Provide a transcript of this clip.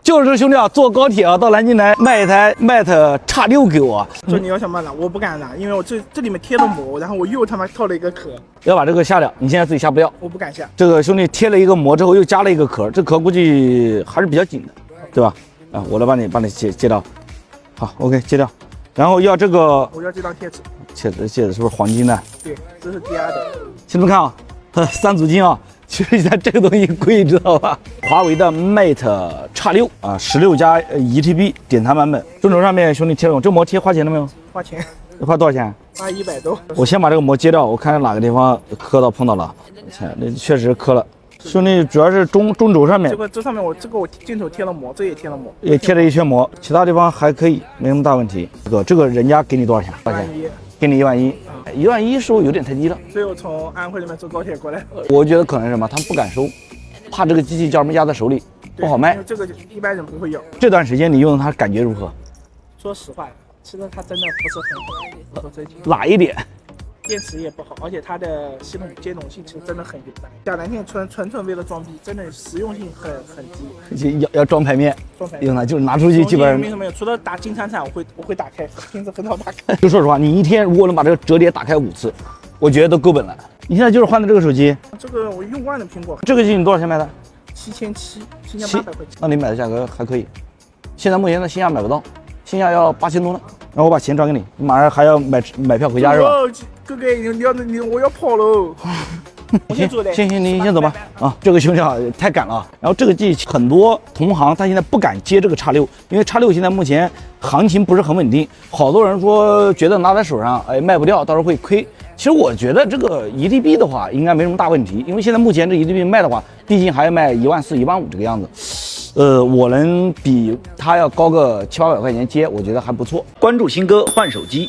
就是兄弟啊，坐高铁啊到南京来卖一台 Mate X6给我。说你要想办拿，我不敢拿，因为我这里面贴了膜，然后我又他妈套了一个壳，要把这个下掉，你现在自己下不掉。我不敢下。这个兄弟贴了一个膜之后又加了一个壳，这壳估计还是比较紧的，对吧？啊，我来帮你接掉。好 ，OK， 接掉。然后要这个，我要这张贴纸。戒指是不是黄金的？对，这是 DR 的。兄弟们看啊，3组金啊，其实现在这个东西贵，知道吧？华为的 Mate X6啊，16加1TB 典藏版本，中轴上面兄弟贴了，这膜贴花钱了没有？花钱。花多少钱？花100多。我先把这个膜揭掉，我看哪个地方磕到碰到了。那确实磕了。兄弟，主要是中轴上面，这上面我镜头贴了膜，这也贴了膜，也贴了一圈膜，其他地方还可以，没什么大问题。这个人家给你多少钱？多少钱？给你11000，11000是不是有点太低了？所以我从安徽那边坐高铁过来。我觉得可能是什么，他们不敢收，怕这个机器叫什么压在手里不好卖。因为这个一般人不会有。这段时间你用它感觉如何？说实话，其实它真的不是很好，哪一点？电池也不好，而且它的系统接容性其实真的很一般。讲难听，纯为了装逼，真的实用性很低。要装牌面，用它就是拿出去基本上没什么用，除了打金铲铲我会打开，平时很少打开。就说实话，你一天如果能把这个折叠打开5次，我觉得都够本了。你现在就是换的这个手机，这个我用惯了苹果。这个机你多少钱买的？7800块钱。那你买的价格还可以。现在目前的新价买不到，新价要8000多呢。然后我把钱转给你，你马上还要买票回家是吧？哥哥，我要跑喽。行，你先走吧。啊，这个兄弟啊太赶了。然后这个机很多同行他现在不敢接这个X6，因为X6现在目前行情不是很稳定，好多人说觉得拿在手上卖不掉，到时候会亏。其实我觉得这个1TB 的话应该没什么大问题，因为现在目前这1TB 卖的话，毕竟还要卖14000、15000这个样子。我能比他要高个700-800块钱接，我觉得还不错。关注鑫哥换手机。